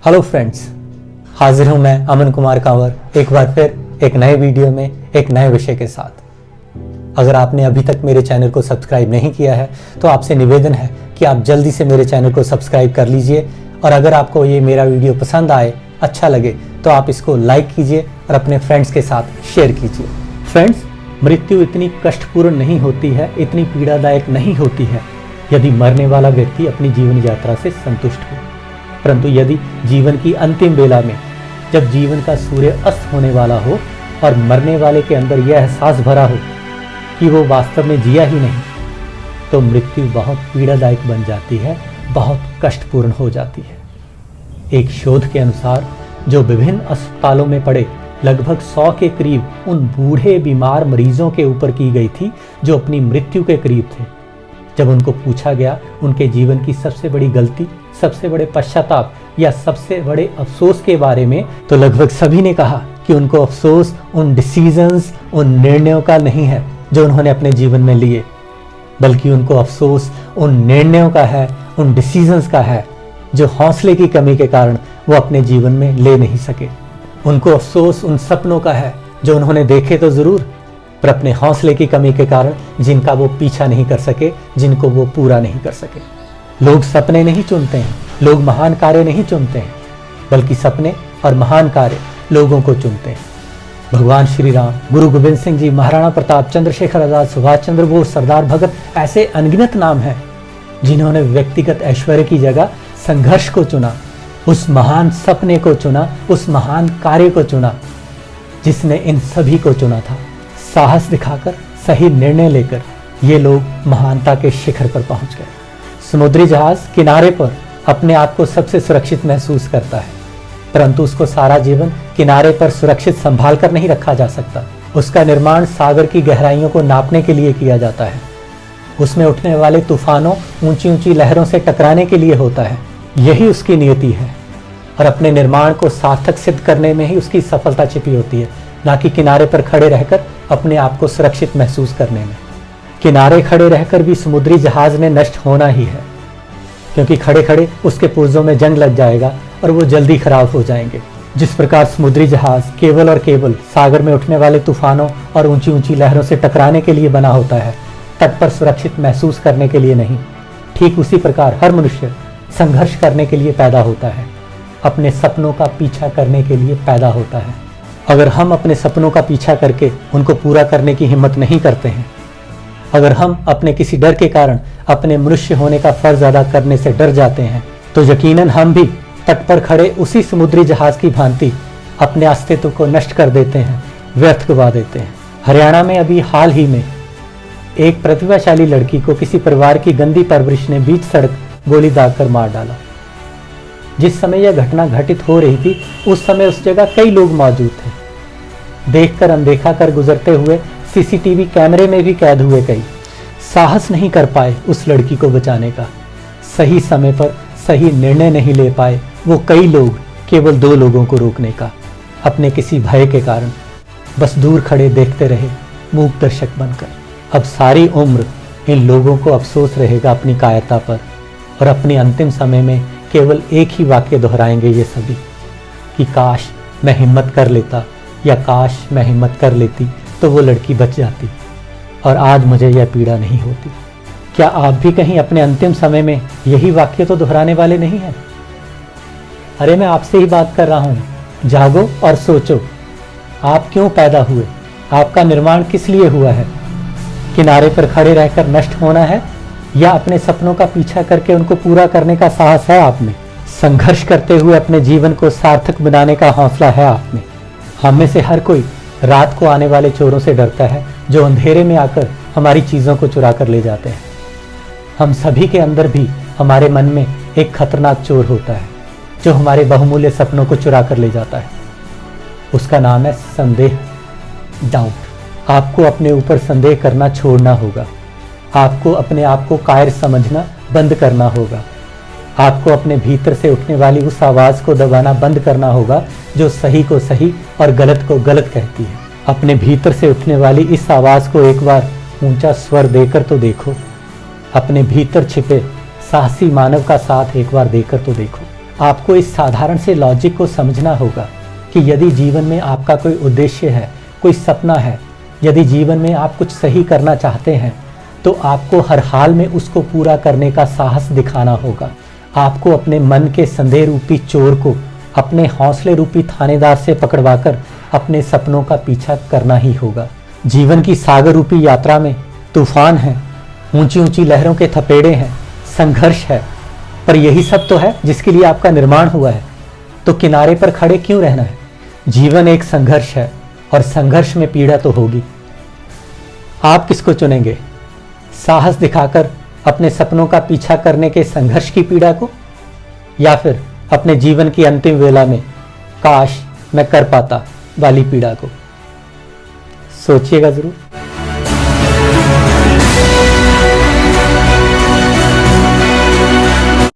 Hello friends, हाजिर हूं मैं अमन कुमार कांवर एक बार फिर एक नए वीडियो में एक नए विषय के साथ। अगर आपने अभी तक मेरे चैनल को सब्सक्राइब नहीं किया है तो आपसे निवेदन है कि आप जल्दी से मेरे चैनल को सब्सक्राइब कर लीजिए और अगर आपको ये मेरा वीडियो पसंद आए, अच्छा लगे तो आप इसको लाइक कीजिए और अपने फ्रेंड्स के साथ शेयर कीजिए। फ्रेंड्स, मृत्यु इतनी कष्टपूर्ण नहीं होती है, इतनी पीड़ादायक नहीं होती है यदि मरने वाला व्यक्ति अपनी जीवन यात्रा से संतुष्ट हो, परंतु यदि जीवन की अंतिम बेला में जब जीवन का सूर्य अस्त होने वाला हो और मरने वाले के अंदर यह एहसास भरा हो कि वो वास्तव में जिया ही नहीं, तो मृत्यु बहुत पीड़ादायक बन जाती है, बहुत कष्टपूर्ण हो जाती है। एक शोध के अनुसार जो विभिन्न अस्पतालों में पड़े लगभग 100 के करीब उन बूढ़े बीमार मरीजों के ऊपर की गई थी जो अपनी मृत्यु के करीब थे। जब उनको पूछा गया उनके जीवन की सबसे बड़ी गलती, सबसे बड़े पश्चाताप या सबसे बड़े अफसोस के बारे में, तो लगभग सभी ने कहा कि उनको अफसोस उन डिसीजंस, उन निर्णयों का नहीं है जो उन्होंने अपने जीवन में लिए, बल्कि उनको अफसोस उन निर्णयों का है, उन डिसीजंस का है जो हौसले की कमी के कारण वो अपने जीवन में ले नहीं सके। उनको अफसोस उन सपनों का है जो उन्होंने देखे तो जरूर, पर अपने हौसले की कमी के कारण जिनका वो पीछा नहीं कर सके, जिनको वो पूरा नहीं कर सके। लोग सपने नहीं चुनते हैं, लोग महान कार्य नहीं चुनते हैं, बल्कि सपने और महान कार्य लोगों को चुनते हैं। भगवान श्री राम, गुरु गोविंद सिंह जी, महाराणा प्रताप, चंद्रशेखर आजाद, सुभाष चंद्र बोस, सरदार भगत, ऐसे अनगिनत नाम हैं जिन्होंने व्यक्तिगत ऐश्वर्य की जगह संघर्ष को चुना, उस महान सपने को चुना, उस महान कार्य को चुना जिसने इन सभी को चुना था। साहस दिखाकर, सही निर्णय लेकर ये लोग महानता के शिखर पर पहुंच गए। समुद्री जहाज किनारे पर अपने आप को सबसे सुरक्षित महसूस करता है, परंतु उसको सारा जीवन किनारे पर सुरक्षित संभाल कर नहीं रखा जा सकता। उसका निर्माण सागर की गहराइयों को नापने के लिए किया जाता है, उसमें उठने वाले तूफानों, ऊंची ऊंची लहरों से टकराने के लिए होता है। यही उसकी नियति है और अपने निर्माण को सार्थक सिद्ध करने में ही उसकी सफलता छिपी होती है, ना कि किनारे पर खड़े रहकर अपने आप को सुरक्षित महसूस करने में। किनारे खड़े रहकर भी समुद्री जहाज ने नष्ट होना ही है, क्योंकि खड़े खड़े उसके पुर्जों में जंग लग जाएगा और वो जल्दी खराब हो जाएंगे। जिस प्रकार समुद्री जहाज केवल और केवल सागर में उठने वाले तूफानों और ऊंची ऊंची लहरों से टकराने के लिए बना होता है, तट पर सुरक्षित महसूस करने के लिए नहीं, ठीक उसी प्रकार हर मनुष्य संघर्ष करने के लिए पैदा होता है, अपने सपनों का पीछा करने के लिए पैदा होता है। अगर हम अपने सपनों का पीछा करके उनको पूरा करने की हिम्मत नहीं करते हैं, अगर हम अपने किसी डर के कारण अपने मनुष्य होने का फर्ज अदा करने से डर जाते हैं, तो यकीनन हम भी तट पर खड़े उसी समुद्री जहाज की भांति अपने अस्तित्व को नष्ट कर देते हैं, व्यर्थ गवा देते हैं। हरियाणा में अभी हाल ही में एक प्रतिभाशाली लड़की को किसी परिवार की गंदी परवरिश ने बीच सड़क गोली दागकर मार डाला। जिस समय यह घटना घटित हो रही थी उस समय उस जगह कई लोग मौजूद थे। देखकर अनदेखा कर गुजरते हुए सीसीटीवी कैमरे में भी कैद हुए कई साहस नहीं कर पाए उस लड़की को बचाने का, सही समय पर सही निर्णय नहीं ले पाए वो कई लोग, केवल 2 लोगों को रोकने का, अपने किसी भय के कारण बस दूर खड़े देखते रहे मूक दर्शक बनकर। अब सारी उम्र इन लोगों को अफसोस रहेगा अपनी कायरता पर और अपने अंतिम समय में केवल एक ही वाक्य दोहराएंगे ये सभी कि काश मैं हिम्मत कर लेता या काश मैं हिम्मत कर लेती तो वो लड़की बच जाती और आज मुझे यह पीड़ा नहीं होती। क्या आप भी कहीं अपने अंतिम समय में यही वाक्य तो दोहराने वाले नहीं हैं? अरे मैं आपसे ही बात कर रहा हूँ। जागो और सोचो, आप क्यों पैदा हुए? आपका निर्माण किस लिए हुआ है? किनारे पर खड़े रहकर नष्ट होना है या अपने सपनों का पीछा करके उनको पूरा करने का साहस है आप में? संघर्ष करते हुए अपने जीवन को सार्थक बनाने का हौसला है आप में? हम में से हर कोई रात को आने वाले चोरों से डरता है जो अंधेरे में आकर हमारी चीज़ों को चुरा कर ले जाते हैं। हम सभी के अंदर भी हमारे मन में एक खतरनाक चोर होता है जो हमारे बहुमूल्य सपनों को चुरा कर ले जाता है। उसका नाम है संदेह, डाउट। आपको अपने ऊपर संदेह करना छोड़ना होगा। आपको अपने आप को कायर समझना बंद करना होगा। आपको अपने भीतर से उठने वाली उस आवाज़ को दबाना बंद करना होगा जो सही को सही और गलत को गलत कहती है। अपने भीतर से उठने वाली इस आवाज़ को एक बार ऊंचा स्वर देकर तो देखो। अपने भीतर छिपे साहसी मानव का साथ एक बार देकर तो देखो। आपको इस साधारण से लॉजिक को समझना होगा कि यदि जीवन में आपका कोई उद्देश्य है, कोई सपना है, यदि जीवन में आप कुछ सही करना चाहते हैं, तो आपको हर हाल में उसको पूरा करने का साहस दिखाना होगा। आपको अपने मन के संदेह रूपी चोर को अपने हौसले रूपी थानेदार से पकड़वाकर अपने सपनों का पीछा करना ही होगा। जीवन की सागर रूपी यात्रा में तूफान है, ऊंची ऊंची लहरों के थपेड़े हैं, संघर्ष है, पर यही सब तो है जिसके लिए आपका निर्माण हुआ है। तो किनारे पर खड़े क्यों रहना है? जीवन एक संघर्ष है और संघर्ष में पीड़ा तो होगी। आप किसको चुनेंगे? साहस दिखाकर अपने सपनों का पीछा करने के संघर्ष की पीड़ा को, या फिर अपने जीवन की अंतिम वेला में काश मैं कर पाता वाली पीड़ा को? सोचिएगा जरूर।